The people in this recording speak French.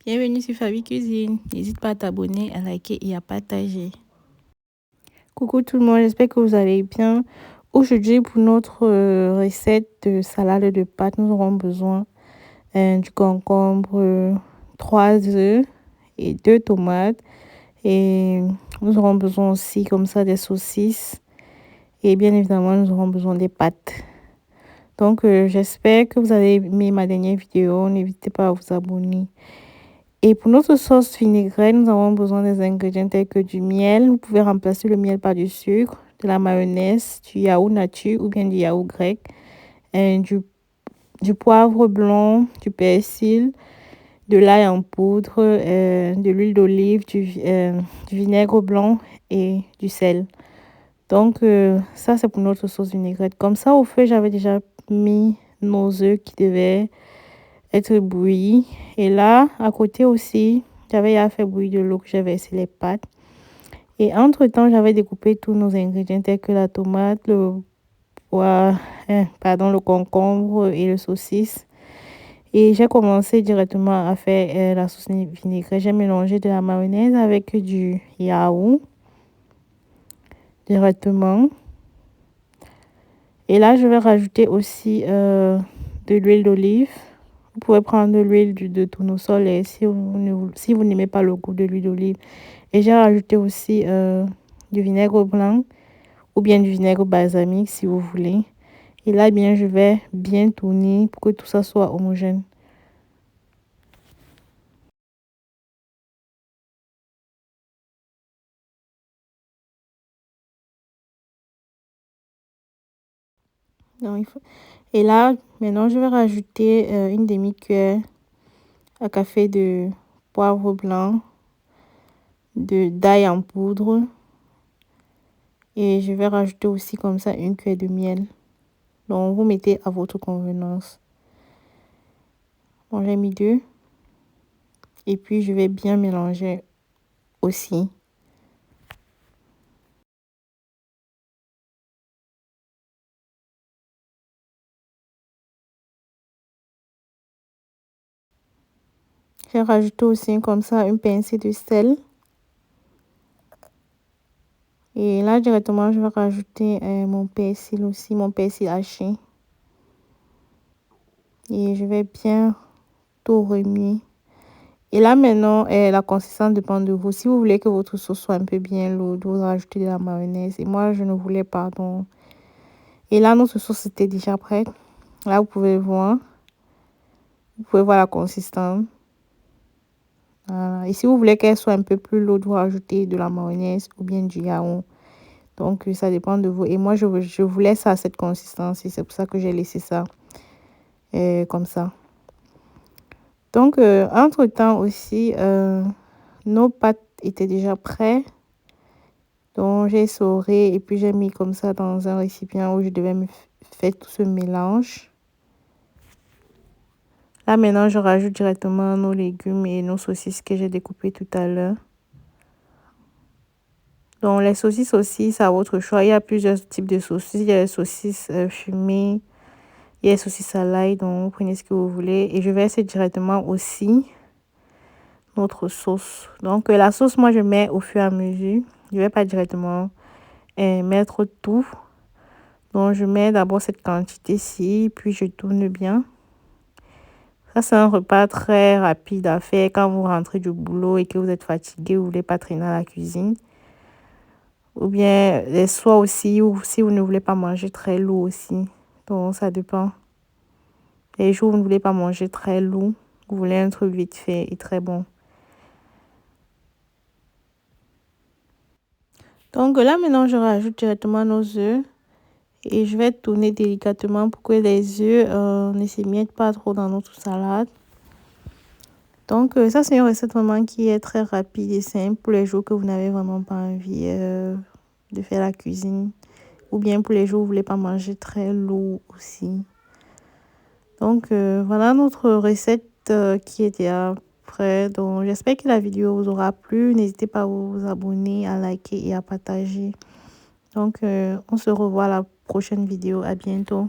Bienvenue sur Fabi Cuisine. N'hésite pas à t'abonner, à liker et à partager. Coucou tout le monde, j'espère que vous allez bien. Aujourd'hui, pour notre recette de salade de pâtes, nous aurons besoin du concombre, 3 œufs et 2 tomates. Et nous aurons besoin aussi comme ça des saucisses. Et bien évidemment, nous aurons besoin des pâtes. Donc, j'espère que vous avez aimé ma dernière vidéo. N'hésitez pas à vous abonner. Et pour notre sauce vinaigrette, nous avons besoin des ingrédients tels que du miel. Vous pouvez remplacer le miel par du sucre, de la mayonnaise, du yaourt nature ou bien du yaourt grec, du poivre blanc, du persil, de l'ail en poudre, de l'huile d'olive, du vinaigre blanc et du sel. Donc, ça, c'est pour notre sauce vinaigrette. Comme ça, au feu, j'avais déjà mis nos œufs qui devaient être bouillis. Et là, à côté aussi, j'avais fait bouillir de l'eau que j'ai versé les pâtes. Et entre-temps, j'avais découpé tous nos ingrédients tels que la tomate, le concombre et le saucisse. Et j'ai commencé directement à faire la sauce vinaigrette. J'ai mélangé de la mayonnaise avec du yaourt directement. Et là, je vais rajouter aussi de l'huile d'olive. Vous pouvez prendre de l'huile de tournesol si vous n'aimez pas le goût de l'huile d'olive. Et j'ai rajouté aussi du vinaigre blanc ou bien du vinaigre balsamique si vous voulez. Et là, bien, je vais bien tourner pour que tout ça soit homogène. Donc, Et là, maintenant, je vais rajouter une demi-cuillère à café de poivre blanc, d'ail en poudre. Et je vais rajouter aussi comme ça une cuillère de miel. Donc, vous mettez à votre convenance. Bon, j'ai mis 2. Et puis, je vais bien mélanger aussi. J'ai rajouté aussi comme ça une pincée de sel. Et là, directement, je vais rajouter mon persil aussi, mon persil haché. Et je vais bien tout remuer. Et là, maintenant, la consistance dépend de vous. Si vous voulez que votre sauce soit un peu bien lourde, vous rajoutez de la mayonnaise. Et moi, je ne voulais pas. Donc... Et là, notre sauce était déjà prête. Là, vous pouvez voir. Vous pouvez voir la consistance. Voilà. Et si vous voulez qu'elle soit un peu plus lourde, vous rajoutez de la mayonnaise ou bien du yaourt. Donc, ça dépend de vous. Et moi, je voulais ça à cette consistance. Et c'est pour ça que j'ai laissé ça comme ça. Donc, entre-temps aussi, nos pâtes étaient déjà prêtes. Donc, j'ai essoré et puis j'ai mis comme ça dans un récipient où je devais me faire tout ce mélange. Là, maintenant, je rajoute directement nos légumes et nos saucisses que j'ai découpées tout à l'heure. Donc, les saucisses aussi, c'est à votre choix. Il y a plusieurs types de saucisses. Il y a les saucisses fumées. Il y a les saucisses à l'ail. Donc, vous prenez ce que vous voulez. Et je vais essayer directement aussi notre sauce. Donc, la sauce, moi, je mets au fur et à mesure. Je ne vais pas directement mettre tout. Donc, je mets d'abord cette quantité-ci. Puis, je tourne bien. Ça, c'est un repas très rapide à faire quand vous rentrez du boulot et que vous êtes fatigué. Vous ne voulez pas traîner à la cuisine. Ou bien les soirs aussi, ou si vous ne voulez pas manger très lourd aussi. Donc, ça dépend. Les jours où vous ne voulez pas manger très lourd, vous voulez un truc vite fait et très bon. Donc là, maintenant, je rajoute directement nos œufs. Et je vais tourner délicatement pour que les œufs ne s'émiettent pas trop dans notre salade. Donc, ça, c'est une recette vraiment qui est très rapide et simple pour les jours que vous n'avez vraiment pas envie de faire la cuisine. Ou bien pour les jours où vous ne voulez pas manger très lourd aussi. Donc, voilà notre recette qui est déjà prête. Donc, j'espère que la vidéo vous aura plu. N'hésitez pas à vous abonner, à liker et à partager. Donc, on se revoit à la prochaine vidéo. À bientôt.